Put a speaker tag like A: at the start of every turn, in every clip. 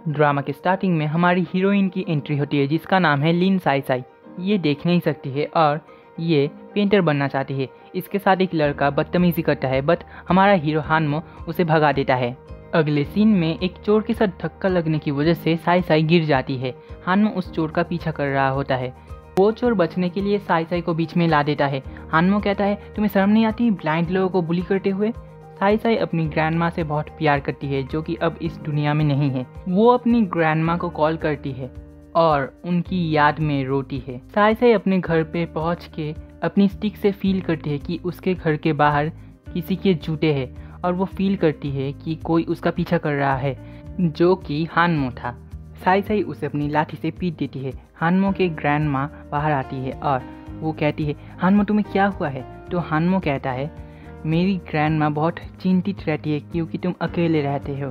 A: Drama के starting में हमारी हीरोइन की एंट्री होती है जिसका नाम है लिन साई साई। ये देख नहीं सकती है और ये पेंटर बनना चाहती है। इसके साथ एक लड़का बदतमीजी करता है बट हमारा हीरो हानमो उसे भगा देता है। अगले सीन में एक चोर के साथ धक्का लगने की वजह से साई साई गिर जाती है। हानमो उस चोर का पीछा कर रहा होता है। वो चोर बचने के लिए साई साई को बीच में ला देता है। हानमो कहता है, तुम्हें शर्म नहीं आती ब्लाइंड लोगों को बुली करते हुए। साई साई अपनी ग्रैंडमा से बहुत प्यार करती है जो कि अब इस दुनिया में नहीं है। वो अपनी ग्रैंडमा को कॉल करती है और उनकी याद में रोती है। साई साई अपने घर पे पहुंच के अपनी स्टिक से फील करती है कि उसके घर के बाहर किसी के जूते हैं और वो फील करती है कि कोई उसका पीछा कर रहा है जो कि हानमो था। साई साई उसे अपनी लाठी से पीट देती है। हानमो के ग्रैंडमा बाहर आती है और वो कहती है, हानमो तुम्हें क्या हुआ है? तो हानमो कहता है, मेरी ग्रैंडमा बहुत चिंतित रहती है क्योंकि तुम अकेले रहते हो,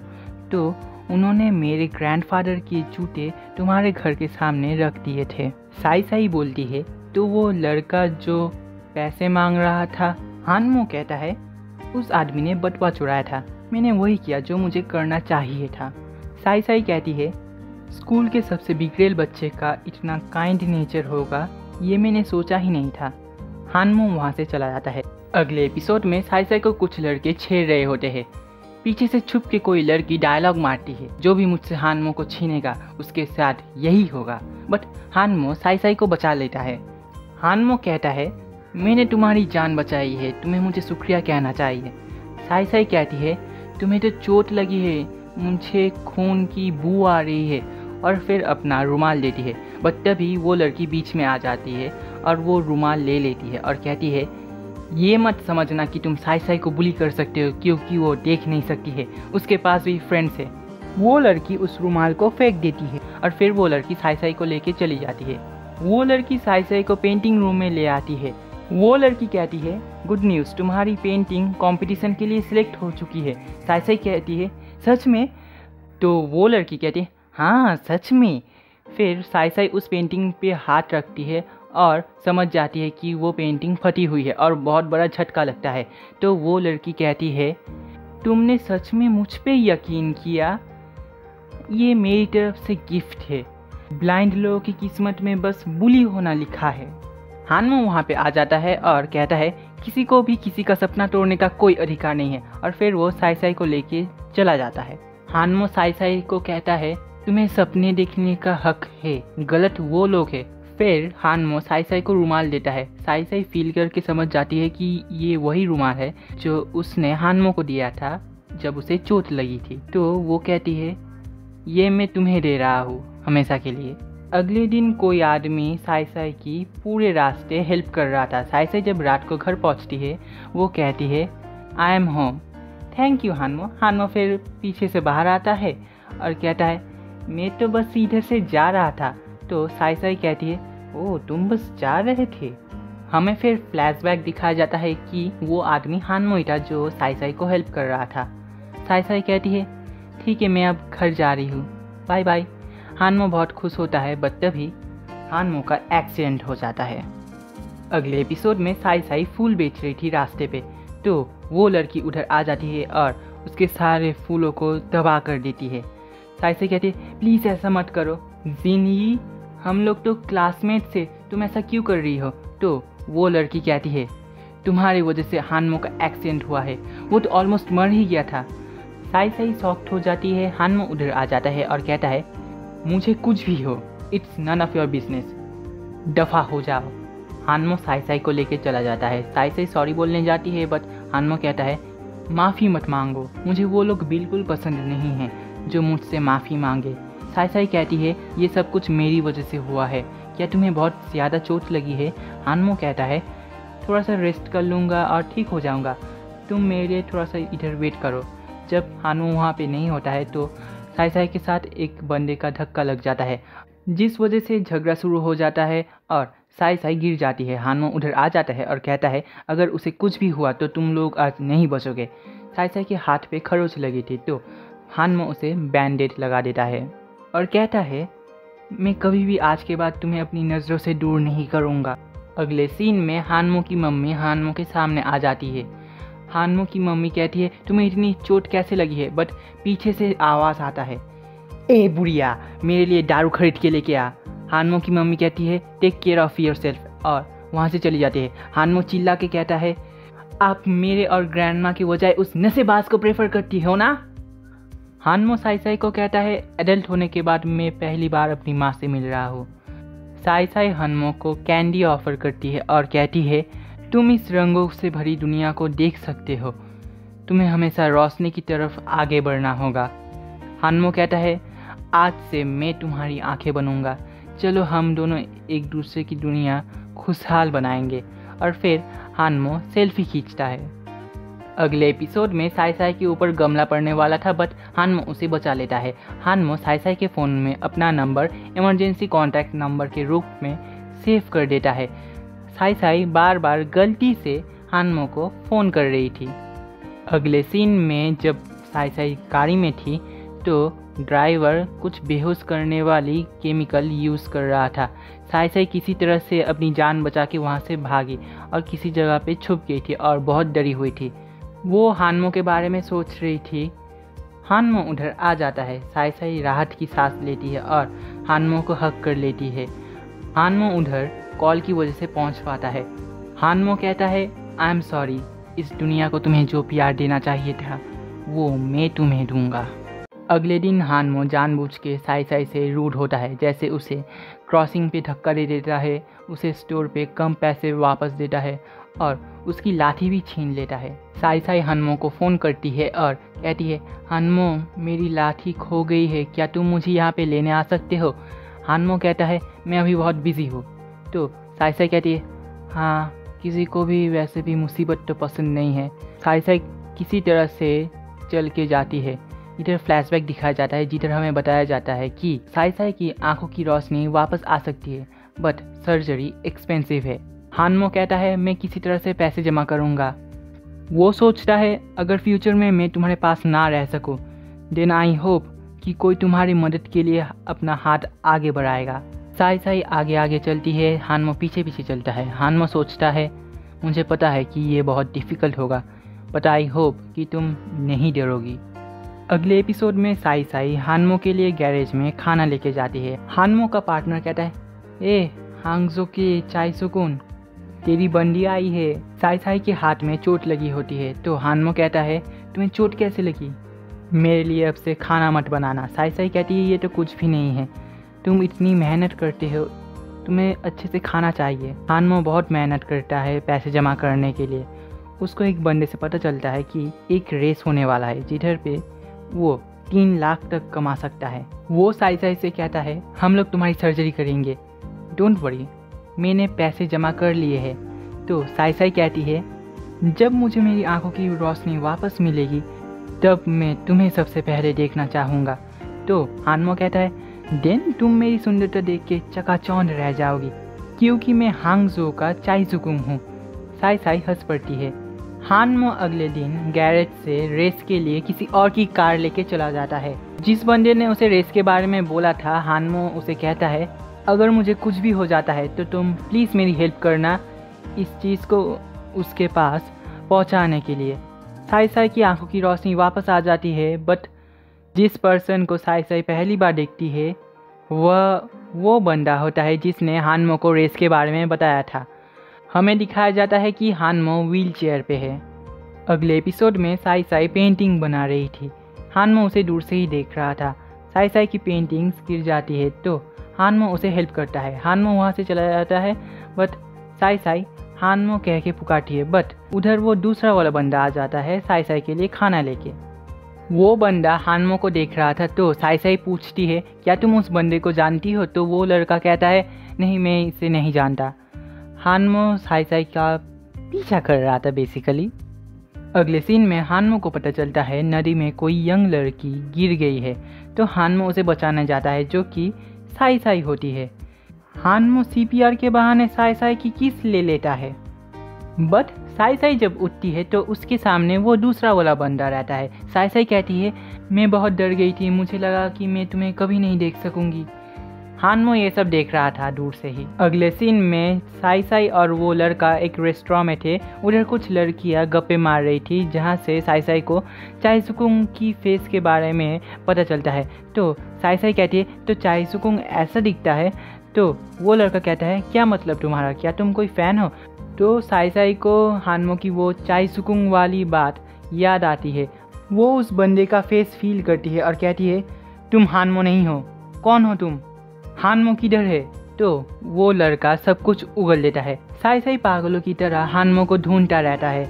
A: तो उन्होंने मेरे ग्रैंडफादर के जूते तुम्हारे घर के सामने रख दिए थे। साई साई बोलती है, तो वो लड़का जो पैसे मांग रहा था? हानमो कहता है, उस आदमी ने बटुआ चुराया था, मैंने वही किया जो मुझे करना चाहिए था। साई साई कहती है, स्कूल के सबसे बिगड़ेल बच्चे का इतना काइंड नेचर होगा ये मैंने सोचा ही नहीं था। हानमो वहाँ से चला जाता है। अगले एपिसोड में साई साई को कुछ लड़के छेड़ रहे होते हैं। पीछे से छुप के कोई लड़की डायलॉग मारती है, जो भी मुझसे हानमो को छीनेगा उसके साथ यही होगा। बट हानमो साई साई को बचा लेता है। हानमो कहता है, मैंने तुम्हारी जान बचाई है, तुम्हें मुझे शुक्रिया कहना चाहिए। साई साई कहती है, तुम्हें तो चोट लगी है, मुझे खून की बू आ रही है, और फिर अपना रुमाल देती है। बट तभी वो लड़की बीच में आ जाती है और वो रुमाल ले लेती है और कहती है, ये मत समझना कि तुम साई साई को बुली कर सकते हो क्योंकि वो देख नहीं सकती है, उसके पास भी फ्रेंड्स है। वो लड़की उस रुमाल को फेंक देती है और फिर वो लड़की साई साई को लेके चली जाती है। वो लड़की साई साई को पेंटिंग रूम में ले आती है। वो लड़की कहती है, गुड न्यूज़, तुम्हारी पेंटिंग कंपटीशन के लिए सिलेक्ट हो चुकी है। साई साई कहती है, सच में? तो वो लड़की कहती है, हाँ सच में। फिर साई साई उस पेंटिंग पे हाथ रखती है और समझ जाती है कि वो पेंटिंग फटी हुई है और बहुत बड़ा झटका लगता है। तो वो लड़की कहती है, तुमने सच में मुझ पे यकीन किया? ये मेरी तरफ से गिफ्ट है। ब्लाइंड लोगों की किस्मत में बस बुली होना लिखा है। हानमो वहाँ पे आ जाता है और कहता है, किसी को भी किसी का सपना तोड़ने का कोई अधिकार नहीं है, और फिर वो साई साई को लेके चला जाता है। हानमो साई साई को कहता है, तुम्हें सपने देखने का हक है, गलत वो लोग हैं। फिर हानमो साई साई को रुमाल देता है। साई साई फील करके समझ जाती है कि ये वही रुमाल है जो उसने हानमो को दिया था जब उसे चोट लगी थी। तो वो कहती है, ये मैं तुम्हें दे रहा हूँ हमेशा के लिए। अगले दिन कोई आदमी साई साई की पूरे रास्ते हेल्प कर रहा था। साई साई जब रात को घर पहुँचती है वो कहती है, I am home. Thank you Hanmo. Hanmo फिर पीछे से बाहर आता है और कहता है, मैं तो बस इधर से जा रहा था। तो साई साई कहती है, ओह तुम बस जा रहे थे। हमें फिर फ्लैशबैक दिखाया जाता है कि वो आदमी हानमो ही था जो साई साई को हेल्प कर रहा था। साई साई कहती है, ठीक है मैं अब घर जा रही हूँ, बाय बाय। हानमो बहुत खुश होता है बट तभी हानमो का एक्सीडेंट हो जाता है। अगले एपिसोड में साई साई फूल बेच रही थी रास्ते पे, तो वो लड़की उधर आ जाती है और उसके सारे फूलों को तबाह कर देती है। साई साई कहती है, प्लीज़ ऐसा मत करो जिनई, हम लोग तो क्लासमेट से, तुम ऐसा क्यों कर रही हो? तो वो लड़की कहती है, तुम्हारी वजह से हानमो का एक्सीडेंट हुआ है, वो तो ऑलमोस्ट मर ही गया था। साई साई शॉक्ड हो जाती है। हानमो उधर आ जाता है और कहता है, मुझे कुछ भी हो, it's none of your business, दफ़ा हो जाओ। हानमो साई साई को लेके चला जाता है। साई साई सॉरी बोलने जाती है बट हानमो कहता है, माफ़ी मत मांगो, मुझे वो लोग बिल्कुल पसंद नहीं हैं जो मुझसे माफ़ी मांगे। साई साई कहती है, ये सब कुछ मेरी वजह से हुआ है, क्या तुम्हें बहुत ज़्यादा चोट लगी है? हानमो कहता है, थोड़ा सा रेस्ट कर लूँगा और ठीक हो जाऊँगा, तुम मेरे लिए थोड़ा सा इधर वेट करो। जब हानमो वहाँ पे नहीं होता है तो साई साई के साथ एक बंदे का धक्का लग जाता है जिस वजह से झगड़ा शुरू हो जाता है और साई साई गिर जाती है। हानमो उधर आ जाता है और कहता है, अगर उसे कुछ भी हुआ तो तुम लोग आज नहीं बचोगे। साई साई के हाथ पे खरोच लगी थी तो हानमो उसे बैंडेड लगा देता है और कहता है, मैं कभी भी आज के बाद तुम्हें अपनी नज़रों से दूर नहीं करूँगा। अगले सीन में हानमो की मम्मी हानमो के सामने आ जाती है। हानमो की मम्मी कहती है, तुम्हें इतनी चोट कैसे लगी है? बट पीछे से आवाज़ आता है, ए बुढ़िया, मेरे लिए दारू खरीद के लेके आ। हानमो की मम्मी कहती है take care of yourself और वहाँ से चली जाती है। हानमो चिल्ला के कहता है आप मेरे और ग्रैंडमा की बजाय उस नशेबाज को प्रेफर करती हो ना। हानमो साई साई को कहता है एडल्ट होने के बाद मैं पहली बार अपनी माँ से मिल रहा हूँ। साई साई हानमो को कैंडी ऑफर करती है और कहती है तुम इस रंगों से भरी दुनिया को देख सकते हो, तुम्हें हमेशा रोशनी की तरफ आगे बढ़ना होगा। हानमो कहता है आज से मैं तुम्हारी आंखें बनूंगा, चलो हम दोनों एक दूसरे की दुनिया खुशहाल बनाएंगे। और फिर हानमो सेल्फी खींचता है। अगले एपिसोड में साई साई के ऊपर गमला पड़ने वाला था बट हानमो उसे बचा लेता है। हानमो साई साई के फ़ोन में अपना नंबर इमरजेंसी कॉन्टैक्ट नंबर के रूप में सेव कर देता है। साई साई बार बार गलती से हानमो को फ़ोन कर रही थी। अगले सीन में जब साई साई गाड़ी में थी तो ड्राइवर कुछ बेहोश करने वाली केमिकल यूज़ कर रहा था। साई साई किसी तरह से अपनी जान बचा के वहाँ से भागी और किसी जगह पे छुप गई थी और बहुत डरी हुई थी। वो हानमो के बारे में सोच रही थी। हानमो उधर आ जाता है। साई साई राहत की सांस लेती है और हानमो को हक कर लेती है। हानमो उधर कॉल की वजह से पहुँच पाता है। हानमो कहता है आई एम सॉरी, इस दुनिया को तुम्हें जो प्यार देना चाहिए था वो मैं तुम्हें दूंगा। अगले दिन हानमो जानबूझ के साई साई से रूड होता है, जैसे उसे क्रॉसिंग पे धक्का दे देता है, उसे स्टोर पे कम पैसे वापस देता है और उसकी लाठी भी छीन लेता है। साई साई हानमो को फ़ोन करती है और कहती है हानमो मेरी लाठी खो गई है, क्या तुम मुझे यहाँ पे लेने आ सकते हो। हानमो कहता है मैं अभी बहुत बिजी हूँ। तो साई साई कहती है हाँ, किसी को भी वैसे भी मुसीबत तो पसंद नहीं है। साई साई किसी तरह से चल के जाती है। इधर फ्लैशबैक दिखाया जाता है जिधर हमें बताया जाता है कि साई साई की आंखों की रोशनी वापस आ सकती है बट सर्जरी एक्सपेंसिव है। हानमो कहता है मैं किसी तरह से पैसे जमा करूँगा। वो सोचता है अगर फ्यूचर में मैं तुम्हारे पास ना रह सकूँ देन आई होप कि कोई तुम्हारी मदद के लिए अपना हाथ आगे बढ़ाएगा। साई साई आगे आगे चलती है, हानमो पीछे पीछे चलता है। हानमो सोचता है मुझे पता है कि ये बहुत डिफ़िकल्ट होगा बट आई होप कि तुम नहीं डरोगी। अगले एपिसोड में साई साई हानमो के लिए गैरेज में खाना लेके जाती है। हानमो का पार्टनर कहता है ए हांगजो के चाय सुकून, तेरी बंदी आई है। साई साई के हाथ में चोट लगी होती है तो हानमो कहता है तुम्हें चोट कैसे लगी, मेरे लिए अब से खाना मत बनाना। साई साई कहती है ये तो कुछ भी नहीं है, तुम इतनी मेहनत करते हो, तुम्हें अच्छे से खाना चाहिए। हानमो बहुत मेहनत करता है पैसे जमा करने के लिए। उसको एक बंदे से पता चलता है कि एक रेस होने वाला है जिधर पे वो 3 लाख तक कमा सकता है। वो साई साई से कहता है हम लोग तुम्हारी सर्जरी करेंगे, डोंट वरी, मैंने पैसे जमा कर लिए हैं। तो साई साई कहती है जब मुझे मेरी आंखों की रोशनी वापस मिलेगी तब मैं तुम्हें सबसे पहले देखना चाहूँगा। तो हानमो कहता है देन तुम मेरी सुंदरता देख के चकाचौंध रह जाओगी क्योंकि मैं हांगजो का चाय सुकुम हूँ। साई साई हंस पड़ती है। हानमो अगले दिन गैरेज से रेस के लिए किसी और की कार लेके चला जाता है। जिस बंदे ने उसे रेस के बारे में बोला था हानमो उसे कहता है अगर मुझे कुछ भी हो जाता है तो तुम प्लीज़ मेरी हेल्प करना इस चीज़ को उसके पास पहुंचाने के लिए। साई साई की आंखों की रोशनी वापस आ जाती है बट जिस पर्सन को साई साई पहली बार देखती है वह वो बंदा होता है जिसने हानमो को रेस के बारे में बताया था। हमें दिखाया जाता है कि हानमो व्हील चेयर पे है। अगले एपिसोड में साई साई पेंटिंग बना रही थी। हानमो उसे दूर से ही देख रहा था। साई साई की पेंटिंग्स गिर जाती है तो हानमो उसे हेल्प करता है। हानमो वहाँ से चला जाता है बट साई साई हानमो कह के पुकारती है बट उधर वो दूसरा वाला बंदा आ जाता है साई साई के लिए खाना लेके। वो बंदा हानमो को देख रहा था तो साई साई पूछती है क्या तुम उस बंदे को जानती हो। तो वो लड़का कहता है नहीं, मैं इसे नहीं जानता। हानमो साई साई का पीछा कर रहा था बेसिकली। अगले सीन में हानमो को पता चलता है नदी में कोई यंग लड़की गिर गई है तो हानमो उसे बचाने जाता है जो कि साई साई होती है। हानमो सीपीआर के बहाने साई साई की किस ले लेता है बट साई साई जब उठती है तो उसके सामने वो दूसरा वाला बंदा रहता है। साई साई कहती है मैं बहुत डर गई थी, मुझे लगा कि मैं तुम्हें कभी नहीं देख सकूंगी। हानमो ये सब देख रहा था दूर से ही। अगले सीन में साई साई और वो लड़का एक रेस्टोरेंट में थे। उधर कुछ लड़कियां गप्पे मार रही थी, जहां से साई साई को चाइसुकुंग की फेस के बारे में पता चलता है। तो साई साई कहती है, तो चाइसुकुंग ऐसा दिखता है? तो वो लड़का कहता है, क्या मतलब तुम्हारा, क्या तुम कोई फ़ैन हो? तो साई साई को हानमो की वो चाइसुकुंग वाली बात याद आती है। वो उस बंदे का फेस फील करती है और कहती है, तुम हानमो नहीं हो, कौन हो तुम, हानमो किधर है? तो वो लड़का सब कुछ उगल देता है। साई साई पागलों की तरह हानमो को ढूंढता रहता है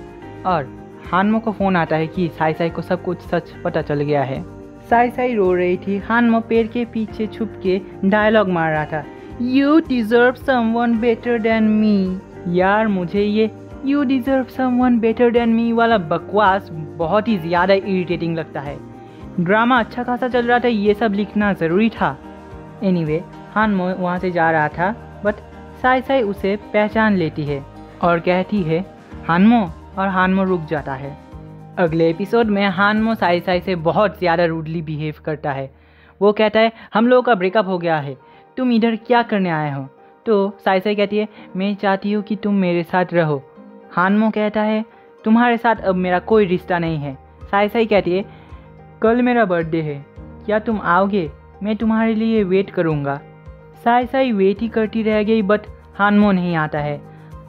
A: और हानमो को फ़ोन आता है कि साई साई को सब कुछ सच पता चल गया है। साई साई रो रही थी। हानमो पेड़ के पीछे छुप के डायलॉग मार रहा था, you deserve someone better than me. यार मुझे ये you deserve someone better than me वाला बकवास बहुत ही ज़्यादा इरिटेटिंग लगता है। ड्रामा अच्छा खासा चल रहा था, ये सब लिखना ज़रूरी था। एनीवे, हानमो वहाँ से जा रहा था, बट साई साई उसे पहचान लेती है और कहती है, हानमो, और हानमो रुक जाता है। अगले एपिसोड में हानमो साई साई से बहुत ज़्यादा रूडली बिहेव करता है। वो कहता है, हम लोगों का ब्रेकअप हो गया है, तुम इधर क्या करने आए हो? तो साई साई कहती है, मैं चाहती हूँ कि तुम मेरे साथ रहो। हानमो कहता है, तुम्हारे साथ अब मेरा कोई रिश्ता नहीं है। साई साई कहती है, कल मेरा बर्थडे है, क्या तुम आओगे? मैं तुम्हारे लिए वेट करूँगा। साई साई वेट ही करती रह गई, बट हानमो नहीं आता है।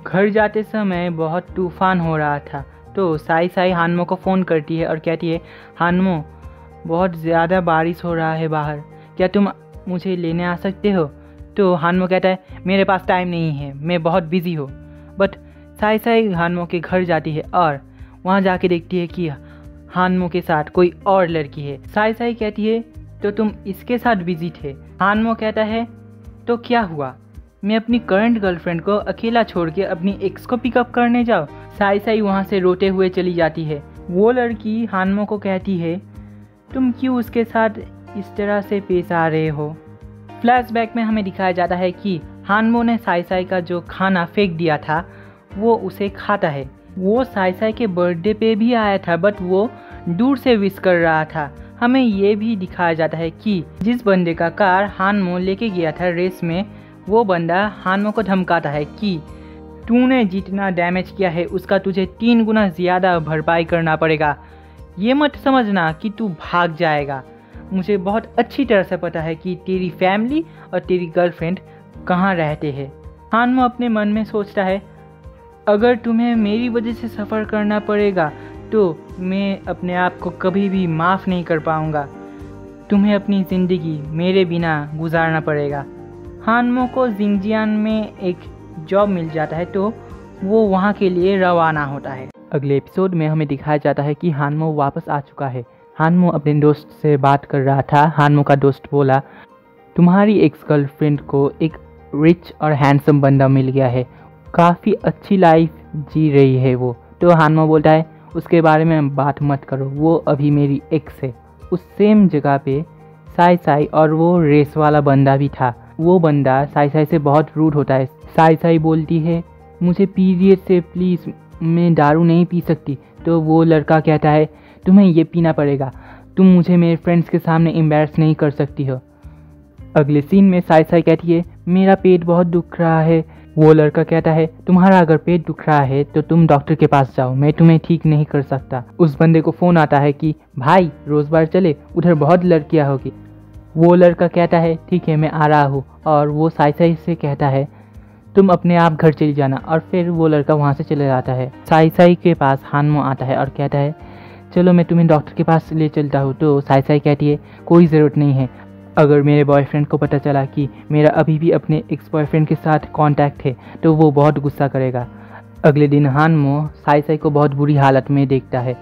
A: घर जाते समय बहुत तूफान हो रहा था, तो साई साई हानमो को फ़ोन करती है और कहती है, हानमो, बहुत ज़्यादा बारिश हो रहा है बाहर, क्या तुम मुझे लेने आ सकते हो? तो हानमो कहता है, मेरे पास टाइम नहीं है, मैं बहुत बिज़ी हूँ। बट साई साई हानमो के घर जाती है और वहाँ जाके देखती है कि हानमो के साथ कोई और लड़की है। साई साई कहती है, तो तुम इसके साथ बिजी थे? हानमो कहता है, तो क्या हुआ, मैं अपनी करंट गर्लफ्रेंड को अकेला छोड़ के अपनी एक्स को पिकअप करने जाऊँ? साई साई वहाँ से रोते हुए चली जाती है। वो लड़की हानमो को कहती है, तुम क्यों उसके साथ इस तरह से पेश आ रहे हो? फ्लैशबैक में हमें दिखाया जाता है कि हानमो ने साई साई का जो खाना फेंक दिया था वो उसे खाता है। वो साई साई के बर्थडे पे भी आया था, बट वो दूर से विश कर रहा था। हमें ये भी दिखाया जाता है कि जिस बंदे का कार हानमो लेके गया था रेस में, वो बंदा हानमो को धमकाता है कि तूने जितना डैमेज किया है उसका तुझे 3 गुना ज़्यादा भरपाई करना पड़ेगा। ये मत समझना कि तू भाग जाएगा, मुझे बहुत अच्छी तरह से पता है कि तेरी फैमिली और तेरी गर्लफ्रेंड कहाँ रहते हैं। हानमो अपने मन में सोचता है, अगर तुम्हें मेरी वजह से सफ़र करना पड़ेगा तो मैं अपने आप को कभी भी माफ़ नहीं कर पाऊँगा। तुम्हें अपनी ज़िंदगी मेरे बिना गुजारना पड़ेगा। हानमो को जिंगजियान में एक जॉब मिल जाता है, तो वो वहाँ के लिए रवाना होता है। अगले एपिसोड में हमें दिखाया जाता है कि हानमो वापस आ चुका है। हानमो अपने दोस्त से बात कर रहा था। हानमो का दोस्त बोला, तुम्हारी एक्स गर्लफ्रेंड को एक रिच और हैंडसम बंदा मिल गया है, काफ़ी अच्छी लाइफ जी रही है वो। तो हानमो बोलता है, उसके बारे में बात मत करो, वो अभी मेरी एक्स है। उस सेम जगह पे साई साई और वो रेस वाला बंदा भी था। वो बंदा साई साई से बहुत रूड होता है। साई साई बोलती है, मुझे पीरियड से प्लीज़, मैं दारू नहीं पी सकती। तो वो लड़का कहता है, तुम्हें ये पीना पड़ेगा, तुम मुझे मेरे फ्रेंड्स के सामने एम्बैरस नहीं कर सकती हो। अगले सीन में साई साई कहती है, मेरा पेट बहुत दुख रहा है। वो लड़का कहता है, तुम्हारा अगर पेट दुख रहा है तो तुम डॉक्टर के पास जाओ, मैं तुम्हें ठीक नहीं कर सकता। उस बंदे को फ़ोन आता है कि भाई रोज़ बार चले, उधर बहुत लड़कियां होगी। वो लड़का कहता है, ठीक है मैं आ रहा हूँ। और वो साई साई से कहता है, तुम अपने आप घर चली जाना। और फिर वो लड़का वहाँ से चले जाता है। साई साई के पास हानमो आता है और कहता है, चलो मैं तुम्हें डॉक्टर के पास ले चलता हूँ। तो साई साई कहती है, कोई ज़रूरत नहीं है, अगर मेरे बॉयफ्रेंड को पता चला कि मेरा अभी भी अपने एक्स बॉयफ्रेंड के साथ कांटेक्ट है तो वो बहुत गुस्सा करेगा। अगले दिन हानमो साई साई को बहुत बुरी हालत में देखता है।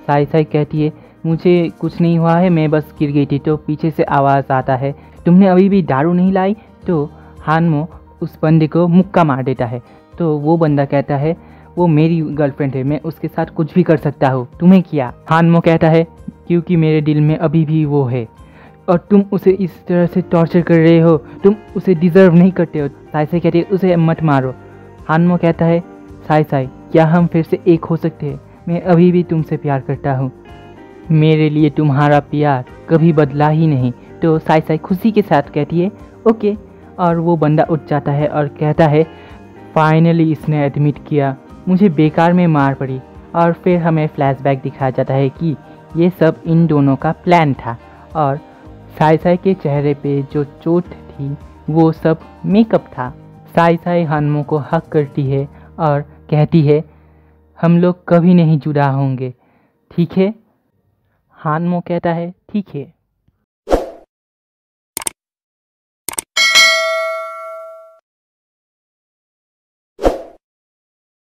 A: साई साई कहती है, मुझे कुछ नहीं हुआ है, मैं बस गिर गई थी। तो पीछे से आवाज़ आता है, तुमने अभी भी दारू नहीं लाई? तो हानमो उस बंदे को मुक्का मार देता है। तो वो बंदा कहता है, वो मेरी गर्लफ्रेंड है, मैं उसके साथ कुछ भी कर सकता हूँ, तुम्हें क्या? हानमो कहता है, क्योंकि मेरे दिल में अभी भी वो है और तुम उसे इस तरह से टॉर्चर कर रहे हो, तुम उसे डिज़र्व नहीं करते हो। साई साई कहती है, उसे मत मारो। हानमो कहता है, साई साई क्या हम फिर से एक हो सकते हैं? मैं अभी भी तुमसे प्यार करता हूँ, मेरे लिए तुम्हारा प्यार कभी बदला ही नहीं। तो साई साई खुशी के साथ कहती है, ओके। और वो बंदा उठ जाता है और कहता है फाइनली इसने एडमिट किया, मुझे बेकार में मार पड़ी। और फिर हमें फ्लैशबैक दिखाया जाता है कि ये सब इन दोनों का प्लान था और साई साई के चेहरे पे जो चोट थी वो सब मेकअप था। साई साई हानमो को हक करती है और कहती है हम लोग कभी नहीं जुदा होंगे, ठीक है। हानमो कहता है ठीक है।